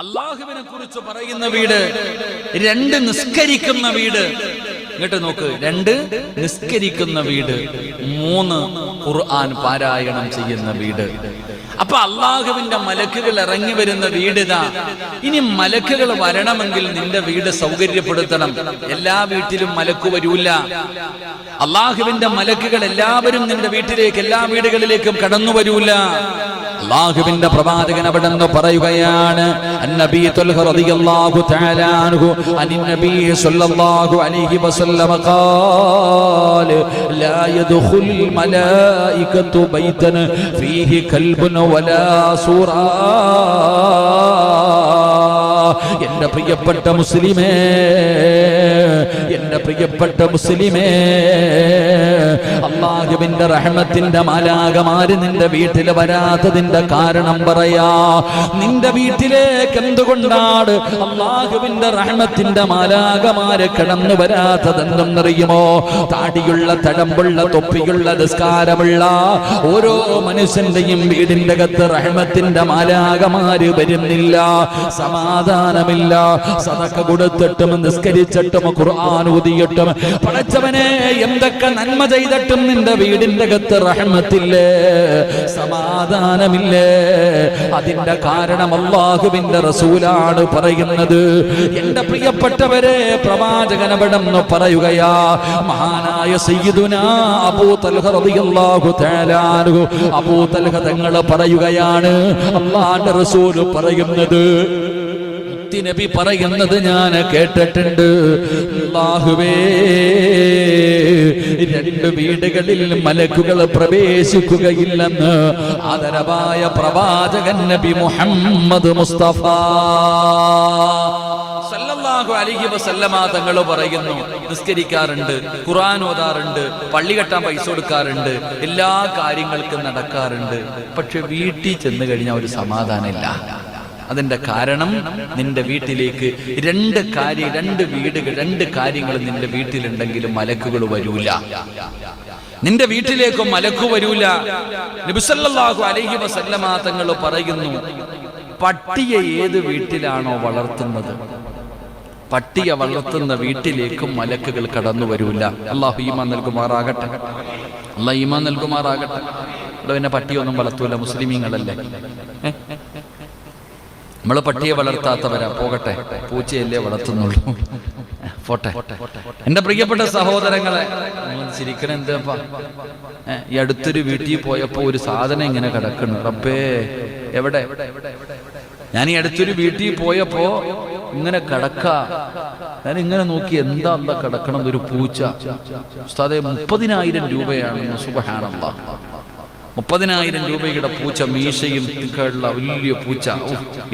അല്ലാഹുവിനെ കുറിച്ച് പറയുന്ന വീട്, രണ്ട് നിസ്കരിക്കുന്ന വീട്. ഇങ്ങോട്ട് നോക്ക്, രണ്ട് നിസ്കരിക്കുന്ന വീട്, മൂന്ന് ഖുർആൻ പാരായണം ചെയ്യുന്ന വീട്. അപ്പൊ അള്ളാഹുവിന്റെ മലക്കുകൾ ഇറങ്ങി വരുന്ന വീടിതാ. ഇനി മലക്കുകൾ വരണമെങ്കിൽ നിന്റെ വീട് സൗകര്യപ്പെടുത്തണം. എല്ലാ വീട്ടിലും മലക്ക് വരൂല. അള്ളാഹുവിന്റെ മലക്കുകൾ എല്ലാവരും നിന്റെ വീട്ടിലേക്ക്, എല്ലാ വീടുകളിലേക്കും കടന്നു വരൂല. അല്ലാഹുവിന്റെ പ്രവാചകൻ അവിടെ നിന്ന് പറയുകയാണ്, അന്നബി ത്വൽഹ റളിയല്ലാഹു തആല അൻഹു അന്നബി സ്വല്ലല്ലാഹു അലൈഹി വസല്ലം ഖാല ലാ യദ്ഖുൽ മലായികതു ബൈതൻ ഫീഹി കൽബുൻ വലാ സൂറാ. എന്റെ പ്രിയപ്പെട്ട മുസ്ലിമേ, എന്റെ പ്രിയപ്പെട്ട മുസ്ലിമേ, അല്ലാഹുവിന്റെ റഹ്മത്തിന്റെ മാലാഖമാര് നിന്റെ വീട്ടിൽ വരാത്തതിന്റെ കാരണം പറയാ. നിന്റെ വീട്ടിലേക്ക് എന്തുകൊണ്ടാണ് അല്ലാഹുവിന്റെ റഹ്മത്തിന്റെ മാലാഖമാര് കടന്നു വരാത്തതെന്നറിയുമോ? താടിയുള്ള, തടമ്പുള്ള, തൊപ്പിയുള്ള, നിസ്കാരമുള്ള ഓരോ മനുഷ്യന്റെയും വീടിന്റെ അകത്ത് റഹ്മത്തിന്റെ മാലാഖമാര് വരുന്നില്ല. സമാധാനമില്ല. സദഖ കൊടുത്തിട്ടും നിസ്കരിച്ചിട്ടും ഖുർആൻ ഓതിയിട്ടും പടച്ചവനെ എന്തൊക്കെ നന്മ ചെയ്തിട്ടും നിന്റെ വീടിന്റെ അകത്ത് റഹ്മത്തില്ലേ, സമാധാനമില്ലേ? അതിന്റെ കാരണം അല്ലാഹുവിന്റെ റസൂലാണ് പറയുന്നത്. എന്റെ പ്രിയപ്പെട്ടവരെ, പ്രവാചകൻ അവിടെന്ന് പറയുകയാ. മഹാനായ സയ്യിദുനാ അബൂ തൽഹ റളിയല്ലാഹു തആല അൻഹു, അബൂ തൽഹ തങ്ങൾ പറയുകയാണ്, അല്ലാഹുവിന്റെ റസൂൽ പറയുന്നത്, നബി പറയുന്നത് ഞാൻ കേട്ടിട്ടുണ്ട്. അല്ലാഹുവേ, രണ്ട് വീടുകളിൽ മലക്കുകൾ പ്രവേശിക്കുകയില്ലെന്ന് ആദരവായ പ്രവാചകൻ നബി മുഹമ്മദ് മുസ്തഫ സല്ലല്ലാഹു അലൈഹി വസല്ലമ തങ്ങൾ പറയുന്നു. നിസ്കരിക്കാറുണ്ട്, ഖുർആൻ ഓതാറുണ്ട്, പള്ളി കെട്ടാൻ പൈസ കൊടുക്കാറുണ്ട്, എല്ലാ കാര്യങ്ങൾക്കും നടക്കാറുണ്ട്. പക്ഷെ വീട്ടിൽ ചെന്ന് കഴിഞ്ഞാൽ ഒരു സമാധാനമില്ല. അതിന്റെ കാരണം നിന്റെ വീട്ടിലേക്ക് രണ്ട് വീടുകൾ, രണ്ട് കാര്യങ്ങൾ നിന്റെ വീട്ടിലുണ്ടെങ്കിലും മലക്കുകൾ വരൂല. നിന്റെ വീട്ടിലേക്ക് മലക്കു വരൂല. നബി സല്ലല്ലാഹു അലൈഹി വസല്ലമ തങ്ങൾ പറയുന്നു, പട്ടിയെ ഏത് വീട്ടിലാണോ വളർത്തുന്നത്, പട്ടിയെ വളർത്തുന്ന വീട്ടിലേക്ക് മലക്കുകൾ കടന്നു വരൂല. അല്ലാഹു ഈമാൻ നൽകുമാറാകട്ടെ, അല്ലാഹു ഈമാൻ നൽകുമാറാകട്ടെ. പിന്നെ പട്ടിയൊന്നും വളർത്തൂല, മുസ്ലിമീങ്ങളല്ലേ? നമ്മള് പട്ടിയെ വളർത്താത്തവരാ, പോകട്ടെ, പൂച്ചയല്ലേ വളർത്തുന്നുള്ളൂ, പോട്ടെ. എന്റെ പ്രിയപ്പെട്ട സഹോദരങ്ങളെ, ചിരിക്കണ എന്താ? ഈ അടുത്തൊരു വീട്ടിൽ പോയപ്പോ ഒരു സാധനം ഇങ്ങനെ കിടക്കണു. റബ്ബേ, എവിടെ? ഞാൻ ഈ അടുത്തൊരു വീട്ടിൽ പോയപ്പോ ഇങ്ങനെ കിടക്ക, ഞാൻ ഇങ്ങനെ നോക്കി, എന്താ കിടക്കണം? ഒരു പൂച്ച. ഉസ്താദേ, 30,000 രൂപയാണ്. സുബ്ഹാനല്ലാഹ്, 30,000 രൂപയുടെ പൂച്ച, മീശയും ഉള്ള വലിയ പൂച്ച.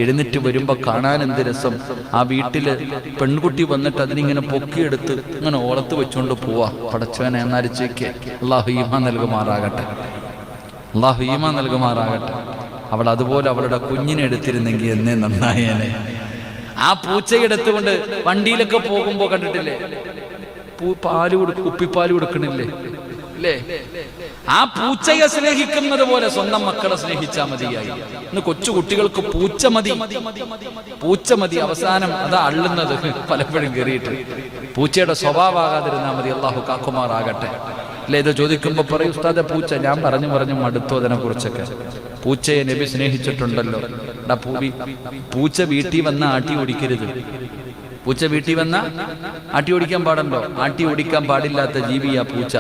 എഴുന്നേറ്റ് വരുമ്പോ കാണാൻ എന്ത് രസം. ആ വീട്ടില് പെൺകുട്ടി വന്നിട്ട് അതിനിങ്ങനെ പൊക്കിയെടുത്ത് ഇങ്ങനെ ഓളത്ത് വെച്ചോണ്ട് പോവാ. പടച്ചവനെ എന്നരിച്ചേക്ക്. അല്ലാഹു ഈമാൻ നൽകുമാറാകട്ടെ, അല്ലാഹു ഈമാൻ നൽകുമാറാകട്ടെ. അവൾ അതുപോലെ അവളുടെ കുഞ്ഞിനെ എടുത്തിരുന്നെങ്കിൽ എന്നേ നന്നായേനെ. ആ പൂച്ചയെടുത്തുകൊണ്ട് വണ്ടിയിലൊക്കെ പോകുമ്പോ കണ്ടിട്ടില്ലേ, കുപ്പിപ്പാല് കൊടുക്കണില്ലേ? ആ പൂച്ചയെ സ്നേഹിക്കുന്നത് പോലെ സ്വന്തം മക്കളെ സ്നേഹിച്ചാൽ മതിയായി. ഇന്ന് കൊച്ചു കുട്ടികൾക്ക് പൂച്ച മതി. അവസാനം അതാ അള്ളുന്നത് പലപ്പോഴും കയറിയിട്ട്. പൂച്ചയുടെ സ്വഭാവമാകാതിരുന്നാൽ മതി. അല്ലാഹു കാക്കുമാറാകട്ടെ. അല്ലെ, ഇത് ചോദിക്കുമ്പോ പറയും, ഉസ്താദെ പൂച്ച. ഞാൻ പറഞ്ഞു മടുത്തു അതിനെ കുറിച്ചൊക്കെ. പൂച്ചയെ നബി സ്നേഹിച്ചിട്ടുണ്ടല്ലോ. പൂച്ച വീട്ടിൽ വന്ന ആട്ടി ഓടിക്കരുത്. പൂച്ച വീട്ടിൽ വന്ന ആട്ടി ഓടിക്കാൻ പാടുണ്ടോ? ആട്ടി ഓടിക്കാൻ പാടില്ലാത്ത ജീവിയാ പൂച്ച.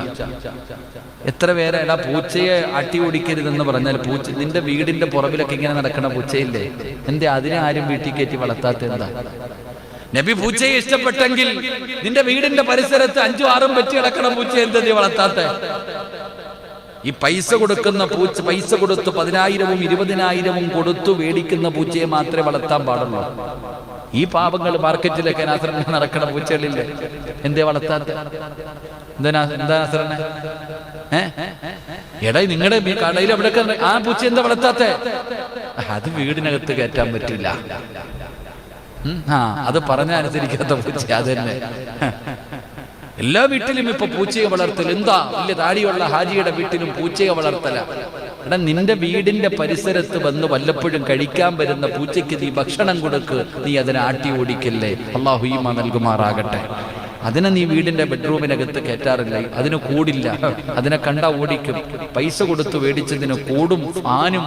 എത്ര പേരെ എടാ പൂച്ചയെ ആട്ടി ഓടിക്കരുതെന്ന് പറഞ്ഞാൽ, പൂച്ച നിന്റെ വീടിന്റെ പുറകിലൊക്കെ ഇങ്ങനെ നടക്കണ പൂച്ചയില്ലേ, എന്തേ അതിനെ ആരും വീട്ടിൽ കയറ്റി വളർത്താത്ത? എന്താ? നബി പൂച്ചയെ ഇഷ്ടപ്പെട്ടെങ്കിൽ നിന്റെ വീടിന്റെ പരിസരത്ത് 5-6 വെച്ച് കിടക്കണ പൂച്ച എന്താ നീ വളർത്താത്ത? ഈ പൈസ കൊടുക്കുന്ന പൂച്ച, പൈസ കൊടുത്ത് 10,000-ഉം 20,000-ഉം കൊടുത്തു മേടിക്കുന്ന പൂച്ചയെ മാത്രമേ വളർത്താൻ പാടുള്ളൂ. ഈ പാപങ്ങൾ മാർക്കറ്റിലൊക്കെ നടക്കണ പൂച്ചകളില്ലേ, എന്തേ വളർത്താത്ത? എന്താ നാസറനെ? എടാ, നിങ്ങളുടെ കടയിൽ എവിടെയൊക്കെ ആ പൂച്ച എന്താ വളർത്താത്ത? അത് വീടിനകത്ത് കയറ്റാൻ പറ്റില്ല. അത് പറഞ്ഞ അനുസരിക്കാത്ത പൂച്ച. അത് തന്നെ എല്ലാ വീട്ടിലും ഇപ്പൊ പൂച്ചയെ വളർത്തൽ. എന്താ വലിയ താടിയുള്ള ഹാജിയുടെ വീട്ടിലും പൂച്ചയെ വളർത്തല. എടാ, നിന്റെ വീടിന്റെ പരിസരത്ത് വന്ന് വല്ലപ്പോഴും കഴിക്കാൻ വരുന്ന പൂച്ചയ്ക്ക് നീ ഭക്ഷണം കൊടുക്ക്, നീ അതിനെ ആട്ടി ഓടിക്കല്ലേ. അല്ലാഹു ഈമാൻ നൽകുമാറാകട്ടെ. അതിനെ നീ വീടിന്റെ ബെഡ്റൂമിനകത്ത് കയറ്റാറില്ല, അതിന് കൂടില്ല, അതിനെ കണ്ടാ ഓടിക്കും. പൈസ കൊടുത്ത് മേടിച്ചതിന് കൂടും ഫാനും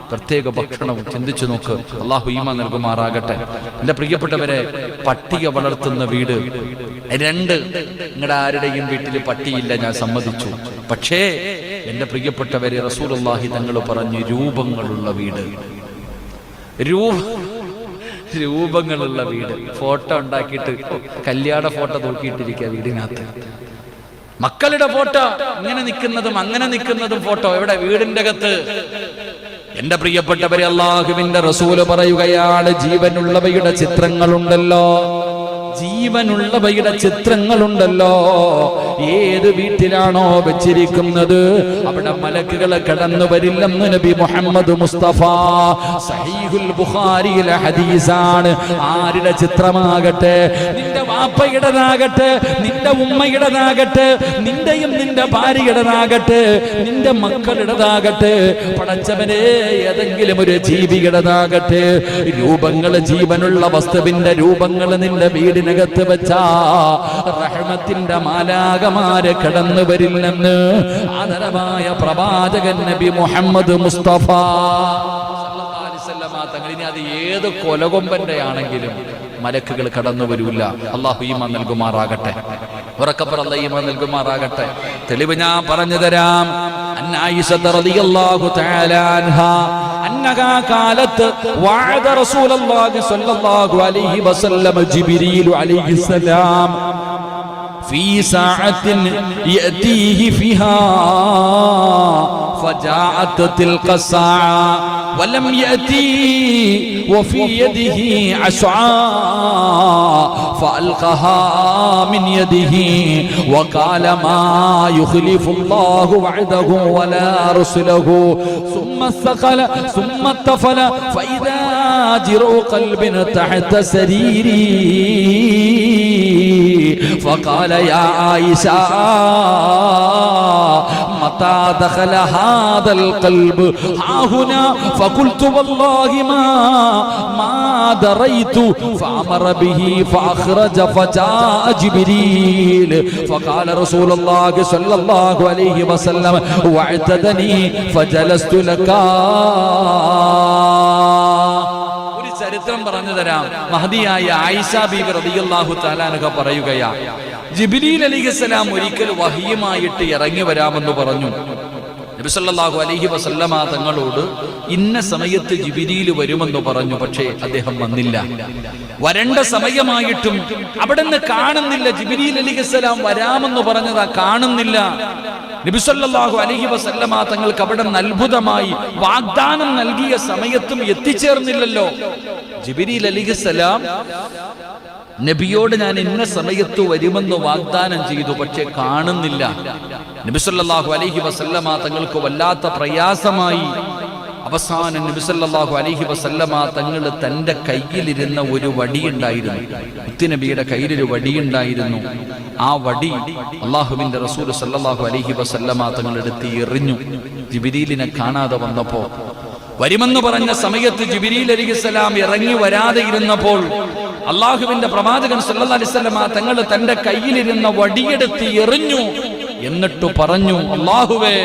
പ്രത്യേക ഭക്ഷണവും. ചിന്തിച്ചു നോക്ക്. അല്ലാഹു ഈമാൻ നൽകുമാറാകട്ടെ. എന്റെ പ്രിയപ്പെട്ടവരെ, പട്ടിയെ വളർത്തുന്ന വീട് 2. നിങ്ങളുടെ ആരുടെയും വീട്ടിൽ പട്ടിയില്ല, ഞാൻ സമ്മതിച്ചു. പക്ഷേ എന്റെ പ്രിയപ്പെട്ടവരെ, റസൂലുള്ളാഹി തങ്ങൾ പറഞ്ഞു രൂപങ്ങളുള്ള വീട്, രൂപങ്ങളുള്ള വീട്. ഫോട്ടോ ഉണ്ടാക്കിയിട്ട് കല്യാണ ഫോട്ടോ നോക്കിയിട്ടിരിക്കുക വീടിനകത്ത്. മക്കളുടെ ഫോട്ടോ ഇങ്ങനെ നിൽക്കുന്നതും അങ്ങനെ നിൽക്കുന്നതും ഫോട്ടോ എവിടെ? വീടിന്റെ അകത്ത്. എന്റെ പ്രിയപ്പെട്ടവരെ, അല്ലാഹുവിന്റെ റസൂല് പറയുകയാണ്, ജീവനുള്ളവയുടെ ചിത്രങ്ങളുണ്ടല്ലോ, ജീവനുള്ളവയുടെ ചിത്രങ്ങളുണ്ടല്ലോ, ഏത് വീട്ടിലാണോ വെച്ചിരിക്കുന്നത് അവിടെ മലക്കുകൾ കടന്നു വരില്ലെന്ന് നബി മുഹമ്മദ് മുസ്തഫ. സഹീഹുൽ ബുഖാരിയിലെ ഹദീസാണ്. ആരുടെ ചിത്രമാകട്ടെ, നിന്റെ വാപ്പയുടേതാകട്ടെ, നിന്റെ ഉമ്മയുടേതാകട്ടെ, നിന്റെയും നിന്റെ ഭാര്യയുടേതാകട്ടെ, നിന്റെ മക്കളുടേതാകട്ടെ, പടച്ചവനെ ഏതെങ്കിലും ഒരു ജീവിയുടേതാകട്ടെ, രൂപങ്ങൾ, ജീവനുള്ള വസ്തുവിന്റെ രൂപങ്ങൾ നിന്റെ വീടിനകത്ത് വെച്ചാ റഹ്മത്തിന്റെ മാലാകമാര് കടന്നു വരില്ലെന്ന് ആദരവായ പ്രവാചകൻ നബി മുഹമ്മദ് മുസ്തഫ സല്ലല്ലാഹു അലൈഹി വസല്ലം തങ്ങൾ. ഇനി അത് ഏത് കൊലകൊമ്പന്റെ ആണെങ്കിലും മലക്കുകൾ കടന്നു വരൂല. അല്ലാഹു ഈമാൻ നൽകുമാറാകട്ടെ. ഉറക്കപ്പുറ അല്ലാഹു ഈമാൻ നൽകുമാറാകട്ടെ. തെളിവ് ഞാൻ പറഞ്ഞു തരാം. അന്ന ആയിഷ റളിയല്ലാഹു തആല അൻഹാ أنها قالت وعد رسول الله صلى الله عليه وسلم جبريل عليه السلام في ساعة يأتيه فيها فجاءت تلك الساعة ولم يأتي وفي يده عصا فألقاها من يده وقال ما يخلف الله وعده ولا رسله ثم استقل ثم اطفل فإذا جرء قلب تحت سريري فقال يا عائشة متى دخل هذا القلب ها هنا فقلت والله ما دريت فأمر به فأخرج فجاء جبريل فقال رسول الله صلى الله عليه وسلم واعتدني فجلست لك. ചരിത്രം പറഞ്ഞു തരാം. മഹദിയായ ആയിഷ ബീബി റളിയല്ലാഹു തആല അൻഹ പറയുകയാ, ജിബ്രീൽ അലൈഹിസ്സലാം ഒരിക്കൽ വഹിയുമായിട്ട് ഇറങ്ങി വരാമെന്ന് പറഞ്ഞു. നബി സല്ലല്ലാഹു അലൈഹി വസല്ലമ തങ്ങളോട് ഇന്ന സമയത്ത് ജിബ്രീൽ വരുമെന്ന് പറഞ്ഞു. പക്ഷേ അദ്ദേഹം വന്നില്ല. വരേണ്ട സമയമായിട്ടും അവിടുന്ന് കാണുന്നില്ല. ജിബ്രീൽ അലൈഹിസ്സലാം വരാമെന്ന് പറഞ്ഞതാ, കാണുന്നില്ല. നബി സല്ലല്ലാഹു അലൈഹി വസല്ലമ തങ്ങൾക്ക് അവിടെ അത്ഭുതമായി വാഗ്ദാനം നൽകിയ സമയത്തും എത്തിച്ചേർന്നില്ലല്ലോ. ജിബ്രീൽ അലൈഹിസ്സലാം നബിയോട് ഞാൻ ഇന്ന സമയത്ത് വരുമെന്ന് വാഗ്ദാനം ചെയ്തു, പക്ഷെ കാണുന്നില്ല. നബി സല്ലല്ലാഹു അലൈഹി വസല്ലമ തങ്ങൾക്ക് വല്ലാത്ത പ്രയാസമായി. അവസാനം നബി സല്ലല്ലാഹു അലൈഹി വസല്ലമ തങ്ങൾ തന്റെ കയ്യിലിരുന്ന ഒരു വടിയുണ്ടായിരുന്നു. മുത്തുനബിയുടെ കയ്യിലൊരു വടിയുണ്ടായിരുന്നു. ആ വടി അല്ലാഹുവിന്റെ റസൂൽ സല്ലല്ലാഹു അലൈഹി വസല്ലമ തങ്ങൾ എടുത്ത് എറിഞ്ഞു. ജിബ്രീലിനെ കാണാതെ വന്നപ്പോ, വരുമെന്ന് പറഞ്ഞ സമയത്ത് ജിബ്രീൽ അലൈഹിസ്സലാം ഇറങ്ങി വരാതെ ഇരുന്നപ്പോൾ അല്ലാഹുവിന്റെ പ്രവാചകൻ സല്ലല്ലാഹു അലൈഹി വസല്ലമ തങ്ങൾ തന്റെ കയ്യിലിരുന്ന വടിയെടുത്ത് എറിഞ്ഞു. എന്നിട്ട് പറഞ്ഞു, അല്ലാഹുവേ,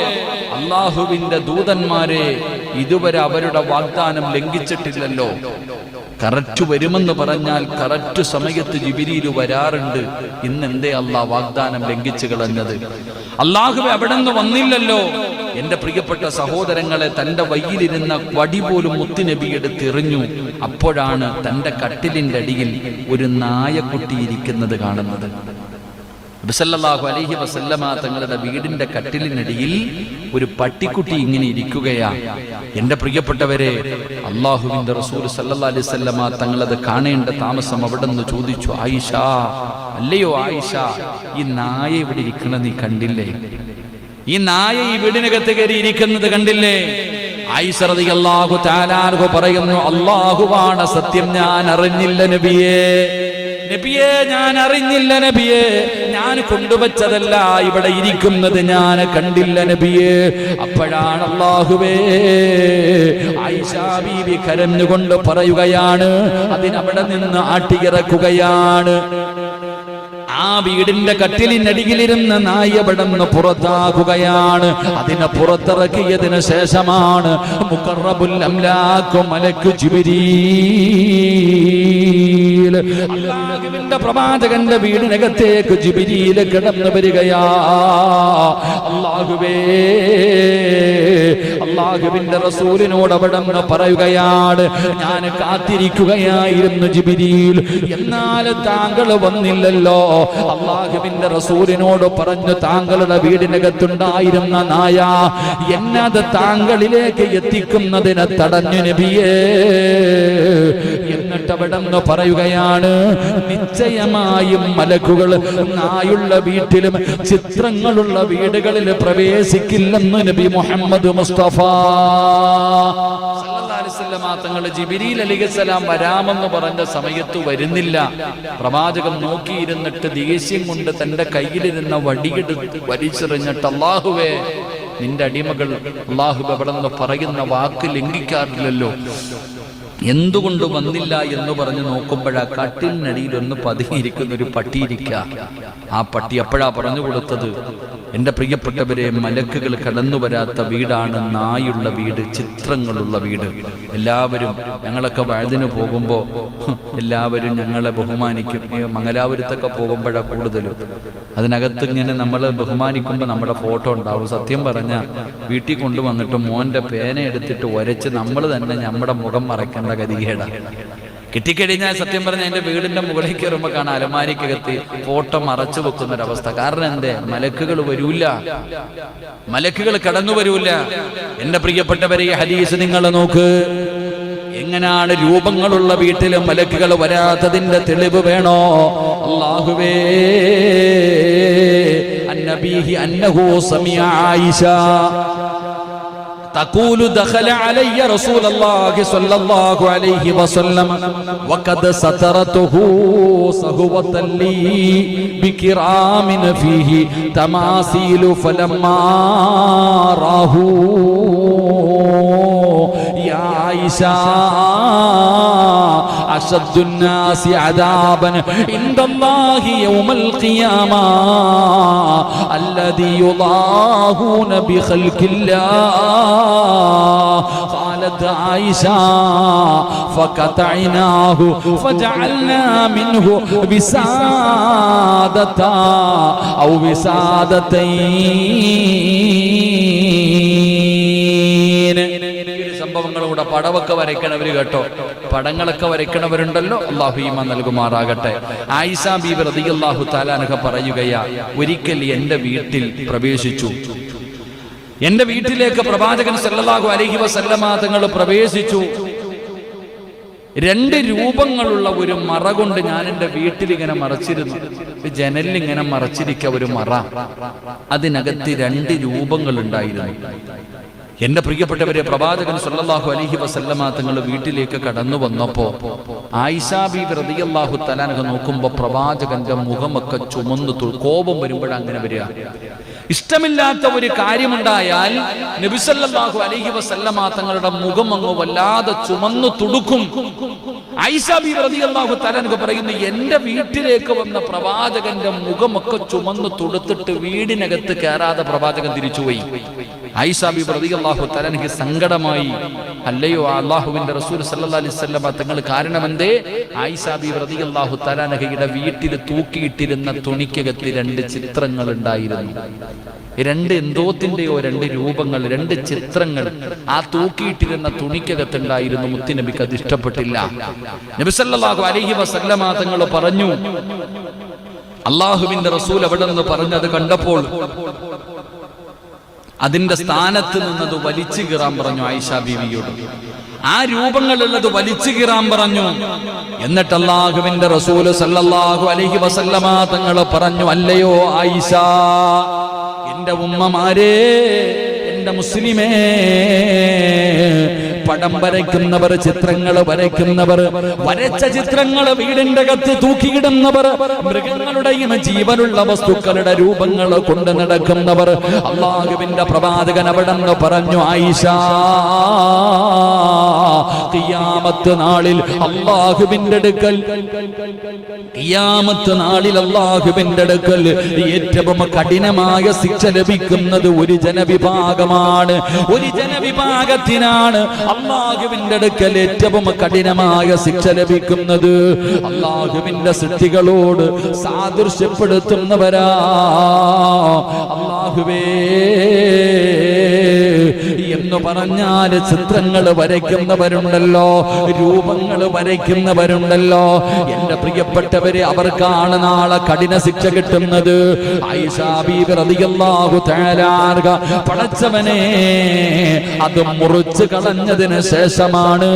അല്ലാഹുവിന്റെ ദൂതന്മാരെ ഇതുവരെ അവരുടെ വാഗ്ദാനം ലംഘിച്ചിട്ടില്ലല്ലോ. കറക്റ്റ് വരുമെന്ന് പറഞ്ഞാൽ കറക്റ്റ് സമയത്ത് ജിബ്രീൽ വരാറുണ്ട്. ഇന്നെന്തേ അല്ലാഹ് വാഗ്ദാനം ലംഘിച്ചു കളഞ്ഞത്? അല്ലാഹുവേ, അവിടെ നിന്ന് വന്നില്ലല്ലോ. എന്റെ പ്രിയപ്പെട്ട സഹോദരങ്ങളെ, തന്റെ വയ്യിലിരുന്ന വടി പോലും മുത്തുനബി എടുത്തെറിഞ്ഞു. അപ്പോഴാണ് തന്റെ കട്ടിലിന്റെ അടിയിൽ ഒരു നായക്കുട്ടി ഇരിക്കുന്നത് കാണുന്നത്. നബി സല്ലല്ലാഹു അലൈഹി വസല്ലമ തങ്ങളുടെ വീടിന്റെ കട്ടിലിനടിയിൽ ഒരു പട്ടിക്കുട്ടി ഇങ്ങനെ ഇരിക്കുകയാ. എന്റെ പ്രിയപ്പെട്ടവരെ, അല്ലാഹുവിന്റെ റസൂൽ സല്ലല്ലാഹു അലൈഹി വസല്ലമ തങ്ങളത് കാണേണ്ട താമസം അവിടെ നിന്ന് ചോദിച്ചു, ആയിഷ, അല്ലയോ ആയിഷ, ഈ നായ ഇവിടെ ഇരിക്കണ നീ കണ്ടില്ലേ? ഈ നായ ഈ വീടിനകത്ത് കയറി ഇരിക്കുന്നത് കണ്ടില്ലേ? ആയിഷ റളിയല്ലാഹു തആല അൻഹ പറയുന്നു, അല്ലാഹുവാണ് സത്യം, ഞാൻ അറിഞ്ഞില്ല നബിയേ. നബിയെ ഞാൻ അറിഞ്ഞില്ല നബിയെ, ഞാൻ കൊണ്ടുവച്ചതല്ല, ഇവിടെ ഇരിക്കുന്നത് ഞാൻ കണ്ടില്ല നബിയെ. അപ്പോഴാണ് അല്ലാഹുവേ ആയിഷ ബീവി കരഞ്ഞുകൊണ്ട് പറയുകയാണ്, അതിനവിടെ നിന്ന് ആട്ടിയിറക്കുകയാണ്. ആ വീടിന്റെ കട്ടിലിനടിയിലിരുന്ന നായ അവിടുന്ന് പുറത്താകുകയാണ്. അതിനെ പുറത്തിറക്കിയതിനു ശേഷമാണ് മുഖറബുൽ അംലാഖു മലക്കു ജിബ്രീൽ, അല്ലാഹുവിന്റെ പ്രവാചകന്റെ വീടിനകത്തേക്ക് ജിബ്രീൽ കടന്നു വരികയാ. അല്ലാഹുവേ, അല്ലാഹുവിന്റെ റസൂലിനോട് അവിടുന്ന് പറയുകയാണ്, ഞാൻ കാത്തിരിക്കുകയായിരുന്നു ജിബ്രീൽ, എന്നാൽ താങ്കൾ വന്നില്ലല്ലോ. അല്ലാഹുവിന്റെ റസൂലിനോട് പറഞ്ഞു, താങ്കളുടെ വീടിനകത്തുണ്ടായിരുന്ന നായ എന്നത് താങ്കളിലേക്ക് എത്തിക്കുന്നതിനെ തടഞ്ഞു നബിയേ. എന്നിട്ട് അവിടെന്ന് പറയുകയാണ്, നിശ്ചയമായും മലക്കുകൾ നായുള്ള വീട്ടിലും ചിത്രങ്ങളുള്ള വീടുകളിൽ പ്രവേശിക്കില്ലെന്ന് നബി മുഹമ്മദ് മുസ്തഫ തങ്ങൾ ജിബ്രീൽ അലൈഹിസ്സലാം വരാമെന്ന് പറഞ്ഞ സമയത്ത് വരുന്നില്ല. പ്രവാചകൻ നോക്കിയിരുന്നിട്ട് ദേഷ്യം കൊണ്ട് തന്റെ കയ്യിലിരുന്ന വടിയെടുത്ത് വലിച്ചെറിഞ്ഞിട്ട്, അല്ലാഹുവേ, നിന്റെ അടിമകൾ അല്ലാഹു അവിടെ നിന്ന് പറയുന്ന വാക്ക് ലംഘിക്കാറില്ലല്ലോ, എന്തുകൊണ്ട് വന്നില്ല എന്ന് പറഞ്ഞു നോക്കുമ്പോഴാ കട്ടിലിനടിയിൽ ഒന്ന് പതുങ്ങിയിരിക്കുന്ന ഒരു പട്ടിയിരിക്ക. ആ പട്ടി അപ്പോഴാ പറഞ്ഞു കൊടുത്തത്, എന്റെ പ്രിയപ്പെട്ടവരെ, മലക്കുകൾ കടന്നു വരാത്ത വീടാണ് നായുള്ള വീട്, ചിത്രങ്ങളുള്ള വീട്. എല്ലാവരും ഞങ്ങളൊക്കെ വഴുതിന് പോകുമ്പോൾ എല്ലാവരും ഞങ്ങളെ ബഹുമാനിക്കും. മംഗലാപുരത്തൊക്കെ പോകുമ്പോഴാണ് കൂടുതലും അതിനകത്ത് ഇങ്ങനെ നമ്മൾ ബഹുമാനിക്കുമ്പോൾ നമ്മുടെ ഫോട്ടോ ഉണ്ടാവും. സത്യം പറഞ്ഞാൽ വീട്ടിൽ കൊണ്ടുവന്നിട്ട് മോന്റെ പേന എടുത്തിട്ട് ഉരച്ച് നമ്മൾ തന്നെ നമ്മുടെ മുഖം മറയ്ക്കേണ്ട ഗതികേടാ. കിട്ടിക്കഴിഞ്ഞാൽ സത്യം പറഞ്ഞാൽ എൻ്റെ വീടിന്റെ മുകളിൽ കയറുമ്പോൾ കാണാൻ അലമാരിക്കകത്ത് ഫോട്ടോ മറച്ചു വെക്കുന്നൊരവസ്ഥ. കാരണം എന്റെ മലക്കുകൾ വരൂല, മലക്കുകൾ കടന്നു വരൂല. എന്റെ പ്രിയപ്പെട്ടവരെ, ഈ ഹദീസ് നിങ്ങൾ നോക്ക്. എങ്ങനെയാണ് രൂപങ്ങളുള്ള വീട്ടിലും മലക്കുകൾ വരാത്തതിന്റെ തെളിവ് വേണോ? അല്ലാഹുവേ, അന്നബീഹി അന്നഹു സമിഅ ആയിഷ تقول دخل علي رسول الله صلى الله عليه وسلم وقد سترته صهوة لي بكرام فيه تماثيل فلما راه يا عائشة أشد الناس عذابا عند الله يوم القيامة الذي يضاهون بخلق الله. قالت عائشة فقطعناه فجعلنا منه وسادة أو وسادتين. സംഭവങ്ങളൂടെ പടമൊക്കെ വരയ്ക്കണവര് കേട്ടോ, പടങ്ങളൊക്കെ വരയ്ക്കണവരുണ്ടല്ലോ, അല്ലാഹു ഈമാൻ നൽകുമാറാകട്ടെ. ആയിഷ ബീബി റളിയല്ലാഹു തആല അൻഹ പറയുകയാ, ഒരിക്കൽ എന്റെ വീട്ടിൽ പ്രവേശിച്ചു. എന്റെ വീട്ടിലേക്ക് പ്രവാചകൻ സല്ലല്ലാഹു അലൈഹി വസല്ലമ തങ്ങൾ പ്രവേശിച്ചു. രണ്ട് രൂപങ്ങളുള്ള ഒരു മറ കൊണ്ട് ഞാൻ എൻ്റെ വീട്ടിൽ ഇങ്ങനെ മറച്ചിരുന്നു. ജനലിൽ ഇങ്ങനെ മറച്ചിരിക്ക ഒരു മറ, അതിനകത്ത് രണ്ട് രൂപങ്ങൾ ഉണ്ടായിരുന്നു. എന്റെ പ്രിയപ്പെട്ടവരെ, പ്രവാചകൻ സല്ലല്ലാഹു അലൈഹി വസല്ലമ തങ്ങൾ വീട്ടിലേക്ക് കടന്നു വന്നപ്പോ ആയിഷ ബീബി റളിയല്ലാഹു തആല അൻഹ നോക്കുമ്പോ പ്രവാചകന്റെ മുഖമൊക്കെ ചുമന്നു, കോപം വരുമ്പോഴാണ് അങ്ങനെ വരിക. ഇഷ്ടമില്ലാത്ത ഒരു കാര്യമുണ്ടായാൽ നബി സല്ലല്ലാഹു അലൈഹി വസല്ലമ തങ്ങളുടെ മുഖം അങ്ങ് വല്ലാതെ ചുമന്നു തുടുക്കും. ആയിഷ ബീബി റളിയല്ലാഹു തആല അൻഹ പറയുന്നു, എന്റെ വീട്ടിലേക്ക് വന്ന പ്രവാചകന്റെ മുഖമൊക്കെ ചുമന്നു തുടുത്തിട്ട് വീടിനകത്ത് കയറാതെ പ്രവാചകൻ തിരിച്ചുപോയി. ആയിഷ ബീബി റളിയല്ലാഹു തആല അൻഹ സങ്കടമായി. അല്ലയോ അല്ലാഹുവിന്റെ റസൂൽ സല്ലല്ലാഹു അലൈഹി വസല്ലമ തങ്ങൾ കാരണമെന്തേ? ആയിഷ ബീബി റളിയല്ലാഹു തആല അൻഹയുടെ വീട്ടിൽ തൂക്കിയിട്ടിരുന്ന തുണിക്കകത്ത് രണ്ട് ചിത്രങ്ങൾ ഉണ്ടായിരുന്നു. രണ്ട് എന്തോത്തിന്റെയോ രണ്ട് രൂപങ്ങൾ, രണ്ട് ചിത്രങ്ങൾ ആ തൂക്കിയിട്ടിരുന്ന തുണിക്കകത്തുണ്ടായിരുന്നു. മുത്തുനബിക്ക് അത് ഇഷ്ടപ്പെട്ടില്ല. നബി സല്ലല്ലാഹു അലൈഹി വസല്ലമ തങ്ങൾ പറഞ്ഞു, അല്ലാഹുവിന്റെ റസൂൽ അവിടെ നിന്ന് പറഞ്ഞത് കണ്ടപ്പോൾ അതിന്റെ സ്ഥാനത്ത് നിന്നത് വലിച്ചു കീറാൻ പറഞ്ഞു ആയിഷ ബീവിയോട്. ആ രൂപങ്ങളുള്ളത് വലിച്ചു കീറാൻ പറഞ്ഞു. എന്നിട്ട് അല്ലാഹുവിന്റെ റസൂൽ സല്ലല്ലാഹു അലൈഹി വസല്ലമ തങ്ങൾ പറഞ്ഞു, അല്ലയോ ആയിഷ, എന്റെ ഉമ്മമാരെ, എന്റെ മുസ്ലിമേ, പടം വരയ്ക്കുന്നവർ, ചിത്രങ്ങൾ വരയ്ക്കുന്നവർ, വരച്ച ചിത്രങ്ങൾ വീടിന്റെ അകത്ത് തൂക്കിയിടുന്നവർ, മൃഗങ്ങളുടെയും ജീവനുള്ള വസ്തുക്കളുടെ രൂപങ്ങൾ കൊണ്ട് നടക്കുന്നവർ. അല്ലാഹുവിന്റെ പ്രവാചകൻ അവിടെന്ന് പറഞ്ഞു, ആയിഷ, ഖിയാമത്ത് നാളിൽ അല്ലാഹുവിന്റെ അടുക്കൽ, ഖിയാമത്ത് നാളിൽ അല്ലാഹുവിന്റെ അടുക്കൽ ഏറ്റവും കഠിനമായ ശിക്ഷ ലഭിക്കുന്നത് ഒരു ജനവിഭാഗമാണ്. ഒരു ജനവിഭാഗത്തിനാണ് അല്ലാഹുവിന്റെ അടുക്കൽ ഏറ്റവും കഠിനമായ ശിക്ഷ ലഭിക്കുന്നത്. അല്ലാഹുവിന്റെ സൃഷ്ടികളോട് സാദൃശ്യപ്പെടുത്തുന്നവരാ. അല്ലാഹുവേ എന്ന് പറഞ്ഞാൽ ചിത്രങ്ങൾ വരയ്ക്കുന്നവരുണ്ടല്ലോ, രൂപങ്ങൾ വരയ്ക്കുന്നവരുണ്ടല്ലോ. എന്റെ പ്രിയപ്പെട്ടവരെ, അവർക്കാണ് നാളെ കഠിന ശിക്ഷ കിട്ടുന്നത്. ആയിഷ ബീബി റളിയല്ലാഹു തആല അൻഹ, പടച്ചവനെ, അത് മുറിച്ചു കളഞ്ഞതിന് ശേഷമാണ്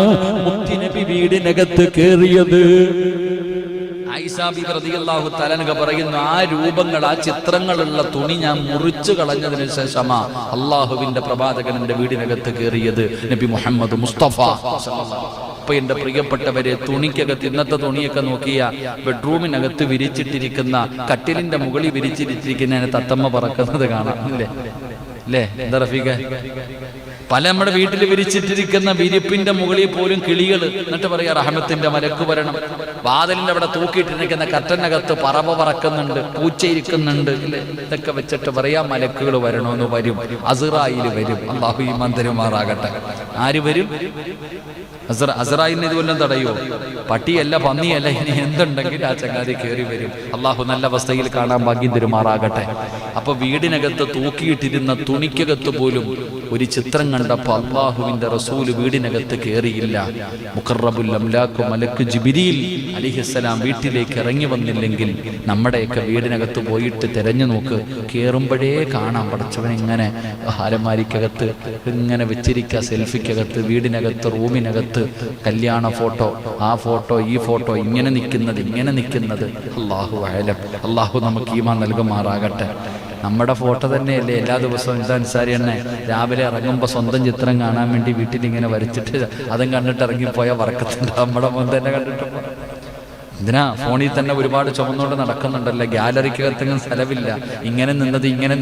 മുത്തുനബി വീടിനകത്ത് കയറിയത്. ആയിഷ ബീബി റളിയല്ലാഹു തആല അൻഹ പറയുന്നു, ആ രൂപങ്ങൾ, ആ ചിത്രങ്ങളുള്ള തുണി ഞാൻ മുറിച്ചു കളഞ്ഞതിന് ശേഷമാ അള്ളാഹുവിന്റെ പ്രവാചകൻ എന്റെ വീടിനകത്ത് കയറിയത്. നബി മുഹമ്മദ് മുസ്തഫ. അപ്പൊ എന്റെ പ്രിയപ്പെട്ടവരെ, തുണിക്കകത്ത്, ഇന്നത്തെ തുണിയൊക്കെ നോക്കിയ ബെഡ്റൂമിനകത്ത് വിരിച്ചിട്ടിരിക്കുന്ന, കട്ടിലിന്റെ മുകളിൽ വിരിച്ചിട്ടിരിക്കുന്ന തത്തമ്മ പറക്കുന്നത് കാണാം, അല്ലേ? എന്താ റഫീഖ? പല നമ്മുടെ വീട്ടിൽ വിരിച്ചിട്ടിരിക്കുന്ന വിരിപ്പിന്റെ മുകളിൽ പോലും കിളികൾ, എന്നിട്ട് പറയാ റഹ്മത്തിന്റെ മലക്ക് വരണം. വാതിലിന്റെ അവിടെ തൂക്കിയിട്ടിരിക്കുന്ന കർട്ടനകത്ത് പറവ പറക്കുന്നുണ്ട്, പൂച്ച ഇരിക്കുന്നുണ്ട്, ഇല്ലേ? ഇതൊക്കെ വെച്ചിട്ട് പറയാ മലക്കുകൾ വരണമെന്ന്. വരും, അസ്റായിൽ വരും. അല്ലാഹു ഈമാൻ തരുമാറാകട്ടെ. ആര് വരും? അസ്റായിലിനെ ഇതുവല്ലം തടയോ? പട്ടിയല്ല, പന്നിയല്ല, ഇനി എന്തുണ്ടെങ്കിൽ ആ ചങ്ങാതി കയറി വരും. അള്ളാഹു നല്ല അവസ്ഥയിൽ കാണാൻ ഭാഗ്യം തരുമാറാകട്ടെ. അപ്പൊ വീടിനകത്ത് തൂക്കിയിട്ടിരുന്ന തുണിക്കകത്ത് പോലും ഒരു ചിത്രം കണ്ടപ്പോ അള്ളാഹുവിന്റെ റസൂല് വീടിനകത്ത് കയറിയില്ല. മുഖറബുൽ അംലാഖ് മലക്ക് ജിബ്രീൽ അലൈഹിസ്സലാം വീട്ടിലേക്ക് ഇറങ്ങി വന്നില്ലെങ്കിൽ നമ്മുടെയൊക്കെ വീടിനകത്ത് പോയിട്ട് തെരഞ്ഞു നോക്ക്, കയറുമ്പോഴേ കാണാം പടച്ചവൻ ഇങ്ങനെ അലമാരിക്കകത്ത് ഇങ്ങനെ വെച്ചിരിക്കുക, സെൽഫിക്കകത്ത്, വീടിനകത്ത്, റൂമിനകത്ത് കല്യാണ ഫോട്ടോ, ആ ഫോട്ടോ, ഈ ഫോട്ടോ, ഇങ്ങനെ നിൽക്കുന്നത്. അല്ലാഹു അഅലം. അല്ലാഹു നമുക്ക് ഈമാൻ നൽകുമാറാകട്ടെ. നമ്മുടെ ഫോട്ടോ തന്നെയല്ലേ എല്ലാ ദിവസവും എന്താ അൻസാരി തന്നെ രാവിലെ ഇറങ്ങുമ്പോൾ സ്വന്തം ചിത്രം കാണാൻ വേണ്ടി വീട്ടിൽ ഇങ്ങനെ വരച്ചിട്ട് അതും കണ്ടിട്ട് ഇറങ്ങിപ്പോയാൽ വറക്കത്തുണ്ട്. നമ്മുടെ മുൻ തന്നെ കണ്ടിട്ട് ഇതിനാ ഫോണിൽ തന്നെ ഒരുപാട് ചുമന്നുകൊണ്ട് നടക്കുന്നുണ്ടല്ലോ. ഗ്യാലറിക്കകത്തെങ്കിലും സ്ഥലമില്ല. ഇങ്ങനെ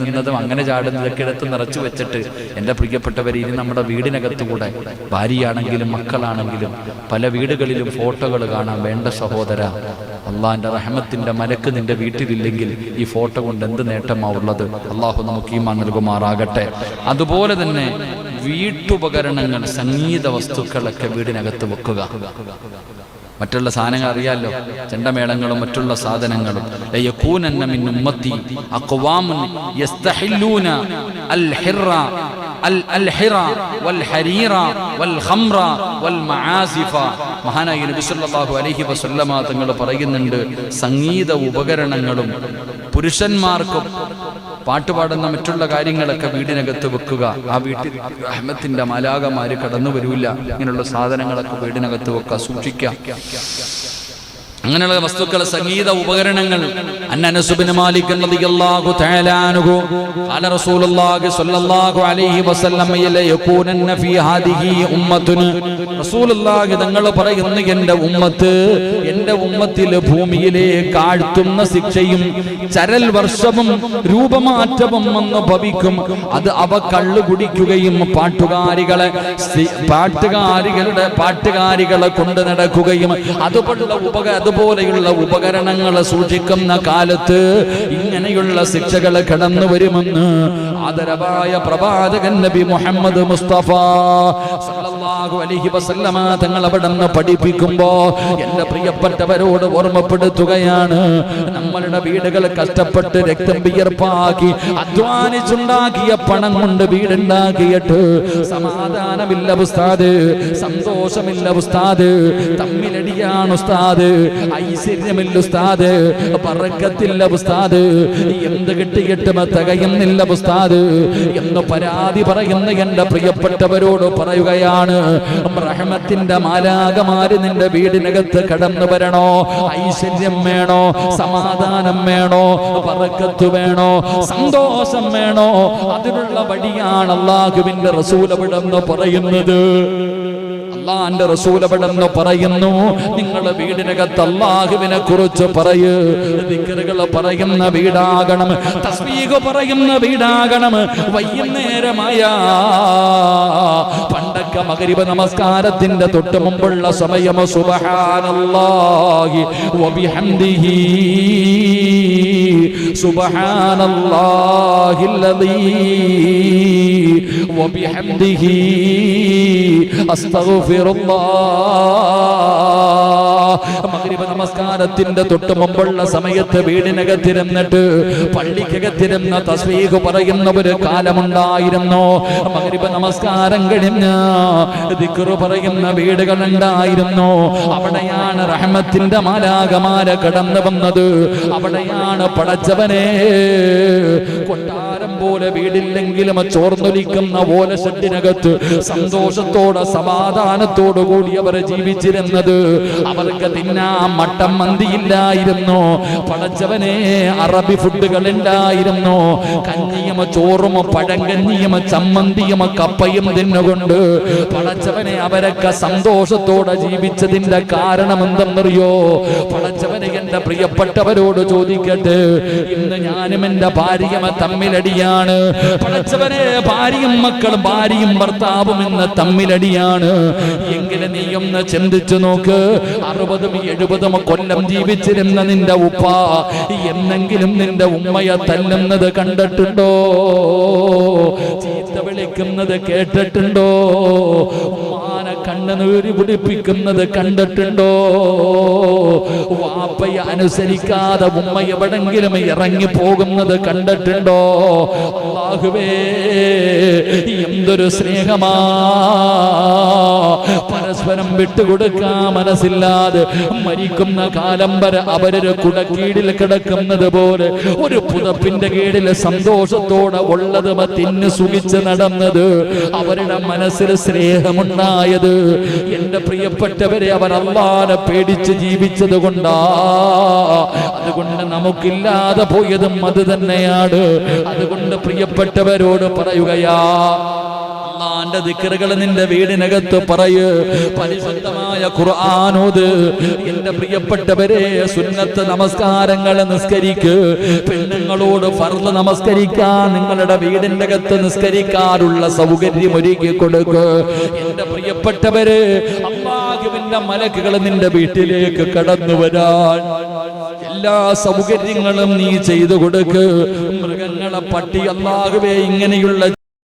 നിന്നതും അങ്ങനെ ചാടുന്നതൊക്കെ എടുത്ത് നിറച്ചു വെച്ചിട്ട്, എൻ്റെ പ്രിയപ്പെട്ടവരെ, ഇനി നമ്മുടെ വീടിനകത്തുകൂടെ ഭാര്യയാണെങ്കിലും മക്കളാണെങ്കിലും പല വീടുകളിലും ഫോട്ടോകൾ കാണാൻ. വേണ്ട സഹോദര, അള്ളാഹിന്റെ റഹ്മത്തിന്റെ മലക്ക് നിന്റെ വീട്ടിലില്ലെങ്കിൽ ഈ ഫോട്ടോ കൊണ്ട് എന്ത് നേട്ടമാ ഉള്ളത്? അള്ളാഹു നമുക്ക് ഈമാൻ നൽകുമാറാകട്ടെ. അതുപോലെ തന്നെ വീട്ടുപകരണങ്ങൾ, സംഗീത വസ്തുക്കളൊക്കെ വീടിനകത്ത് വെക്കുക. മറ്റുള്ള സാധനങ്ങൾ അറിയാലോ, ചെണ്ടമേളങ്ങളും മറ്റുള്ള സാധനങ്ങളും. ലയകൂനന്ന മിൻ ഉമ്മത്തി അഖ്വാമുൻ യസ്തഹില്ലൂന അൽഹിറ വൽഹരീറ വൽഖംറ വൽമആസിഫ. മഹാനായ നബി സല്ലല്ലാഹു അലൈഹി വസല്ലമ തങ്ങൾ പറയുന്നുണ്ട്, സംഗീത ഉപകരണങ്ങളും പുരുഷന്മാർക്കും പാട്ടുപാടുന്ന മറ്റുള്ള കാര്യങ്ങളൊക്കെ വീടിനകത്ത് വെക്കുക. ആ വീട്ടിൽ റഹ്മത്തിന്റെ മാലാഖമാര് കടന്നു വരൂല. ഇങ്ങനെയുള്ള സാധനങ്ങളൊക്കെ വീടിനകത്ത് വെക്കുക, സൂക്ഷിക്കുക. അങ്ങനെയുള്ള വസ്തുക്കൾ, സംഗീത ഉപകരണങ്ങൾ. അനസ് ഇബ്നു മാലിക് റളിയല്ലാഹു തആല അൻഹു ഖാല റസൂലുള്ളാഹി സ്വല്ലല്ലാഹു അലൈഹി വസല്ലം യകൂനന്ന ഫീ ഹാദിഹി ഉമ്മത്തുൻ. റസൂലുള്ളാഹി തങ്ങൾ പറയുന്നു, എൻ്റെ ഉമ്മത്തിൽ ഭൂമിയിലേക്ക് ആഴ്ത്തുന്ന ശിക്ഷയും ചരൽ വർഷവും രൂപമാറ്റവും വന്ന് ഭവിക്കും. അത് അവ കള്ളു കുടിക്കുകയും പാട്ടുകാരികളെ കൊണ്ട് നടക്കുകയും അതുപോലെയുള്ള ഉപകരണങ്ങൾ സൂക്ഷിക്കുന്ന കാലത്ത് ഇങ്ങനെയുള്ള ശിക്ഷകൾ കടന്നു വരുമെന്ന് ആദരവായ പ്രവാചകൻ നബി മുഹമ്മദ് മുസ്തഫ സല്ലല്ലാഹു അലൈഹി വസല്ലമ തങ്ങൾ അവിടുന്ന് പഠിപ്പിക്കുമ്പോ എൻ്റെ പ്രിയപ്പെട്ടവരോട് ഓർമ്മപ്പെടുത്തുകയാണ്, നമ്മളുടെ വീടുകൾ കഷ്ടപ്പെട്ട് രക്തം വിയർപ്പാക്കി അധ്വാനിച്ചുണ്ടാക്കിയ പണം കൊണ്ട് വീടുണ്ടാക്കിയിട്ട് സമാധാനമില്ല ഉസ്താദ്, സന്തോഷമില്ല ഉസ്താദ്, തമ്മിലടിയാണ് ഉസ്താദ്, ഐശ്വര്യമില്ല ഉസ്താദ്, ബറക്കത്തില്ല ഉസ്താദ്, എന്ത് കിട്ടിയിട്ടും തികയുന്നില്ല ഉസ്താദ് എന്ന് പരാതി പറയുന്ന എൻ്റെ പ്രിയപ്പെട്ടവരോട് പറയുകയാണ്, റഹ്മത്തിന്റെ മാലാഖമാര് നിന്റെ വീടിനകത്ത് കടന്നു വരണോ? ഐശ്വര്യം വേണോ? സമാധാനം വേണോ? ബറക്കത്ത് വേണോ? സന്തോഷം വേണോ? അതിനുള്ള വഴിയാണ് അല്ലാഹുവിന്റെ റസൂൽ അവിടെന്ന് പറയുന്നത്. അള്ളാന്റെ റസൂൽ അവിടെന്ന് പറയുന്നു, നിങ്ങളുടെ വീടിനകത്ത് അള്ളാഹുവിനെ കുറിച്ച് പറയ്, ദിക്റുകൾ പറയുന്ന വീടാകണം, തസ്ബീഹ് പറയുന്ന വീടാകണം. വൈകുന്നേരമായ പണ്ടൊക്കെ മഗ്രിബ് നമസ്കാരത്തിന്റെ തൊട്ട് മുമ്പുള്ള സമയം സുബ്ഹാനല്ലാഹി വബിഹംദിഹി സുബ്ഹാനല്ലാഹില്ലദീ വബിഹംദിഹി അസ്തഗ്ഫിറുല്ലാഹ്. മഗ്രിബ് നമസ്കാരത്തിന്റെ തൊട്ട് മുമ്പുള്ള സമയത്ത് വീടിനകത്തിരുന്നിട്ട് പള്ളിക്കകത്തിരുന്ന തസ്ബീഹ് പറയുന്ന ഒരു കാലമുണ്ടായിരുന്നു. മഗ്രിബ് നമസ്കാരം കഴിഞ്ഞ് ദിക്റ് പറയുന്ന വീടുകളുണ്ടായിരുന്നു. അവിടെയാണ് റഹ്മത്തിന്റെ മാലാഖമാര് കടന്നു വന്നത്. അവിടെയാണ് പടച്ചവനെ കൊട്ടാരം പോലെ വീടില്ലെങ്കിലും ചോർന്നൊലിക്കുന്ന ഓലഷെഡിനകത്ത് സന്തോഷത്തോടെ സമാധാനത്തോടു കൂടി അവർ ജീവിച്ചിരുന്നത്. അവർക്ക് തിന്നാൻ മട്ടൻ മന്തിയില്ലായിരുന്നു. പടച്ചവനെ അറബി ഫുഡുകൾ ഉണ്ടായിരുന്നു. കഞ്ഞിയും ചോറും പഴങ്കഞ്ഞിയും ചമ്മന്തിയും കപ്പയും തിന്നുകൊണ്ട് പടച്ചവനെ അവരൊക്കെ സന്തോഷത്തോടെ ജീവിച്ചതിന്റെ കാരണം എന്തെന്നറിയോ? പടച്ചവനെ എന്റെ പ്രിയപ്പെട്ടവരോട് ചോദിക്കട്ടെ, ഇന്ന് ഞാനും എന്റെ ഭാര്യയും തമ്മിലടിയാണ്. പടച്ചവനെ ഭാര്യയും മക്കളും ഭാര്യയും ഭർത്താവും ഇന്ന് തമ്മിലടിയാണ്. എങ്കിലും നീ ഒന്ന് ചിന്തിച്ചു നോക്ക്, 60-70 കൊല്ലം ജീവിച്ചിരുന്ന നിന്റെ ഉപ്പ എന്നെങ്കിലും നിന്റെ ഉമ്മയെ തല്ലുന്നത് കണ്ടിട്ടുണ്ടോ? ചീത്ത വിളിക്കുന്നത് കേട്ടിട്ടുണ്ടോ? ഉമ്മാനെ കണ്ണുനീര് പിടിപ്പിക്കുന്നത് കണ്ടിട്ടുണ്ടോ? വാപ്പയെ അനുസരിക്കാതെ ഉമ്മ എവിടെങ്കിലും ഇറങ്ങി പോകുന്നത് കണ്ടിട്ടുണ്ടോ? അല്ലാഹുവേ, എന്തൊരു സ്നേഹമാ! പരസ്പരം വിട്ടുകൊടുക്കാൻ മനസ്സില്ലാതെ മരിക്കുന്ന കാലം വരെ അവരൊരു കുടക്കീഴിൽ കിടക്കുന്നത് പോലെ ഒരു പുതപ്പിന്റെ കീഴിൽ സന്തോഷത്തോടെ ഉള്ളത് തിന്ന് സുഖിച്ച് നടന്നത്, അവരുടെ മനസ്സിൽ സ്നേഹമുണ്ടായത്. എന്റെ പ്രിയപ്പെട്ടവരെ, അവർ അല്ലാഹുവിനെ പേടിച്ച് ജീവിച്ചത് കൊണ്ടാ. അതുകൊണ്ട് നമുക്കില്ലാതെ പോയതും അത് തന്നെയാണ്. അതുകൊണ്ട് പ്രിയപ്പെട്ടവരോട് പറയുകയാ, അല്ലാഹുവിന്റെ ദിക്റുകൾ നിന്റെ വീടിനകത്ത് പറയ്, പരിശുദ്ധമായ ഖുർആനോത്. എന്റെ പ്രിയപ്പെട്ടവരെ, സുന്നത്ത് നമസ്കാരങ്ങൾ നിസ്കരിക്ക്. പെണ്ണുങ്ങളോട് ഫർള് നമസ്കരിക്കാൻ നിങ്ങളുടെ വീടിന്റെ അകത്ത് നിസ്കരിക്കാനുള്ള സൗകര്യം ഒരുക്കി കൊടുക്ക്. എന്റെ പ്രിയപ്പെട്ടവരെ, അല്ലാഹുവിന്റെ മലക്കുകൾ നിന്റെ വീട്ടിലേക്ക് കടന്നു വരാൻ എല്ലാ സൗകര്യങ്ങളും നീ ചെയ്തു കൊടുക്ക്. മൃഗങ്ങളെ, പട്ടി, അല്ലാഹുവേ, ഇങ്ങനെയുള്ള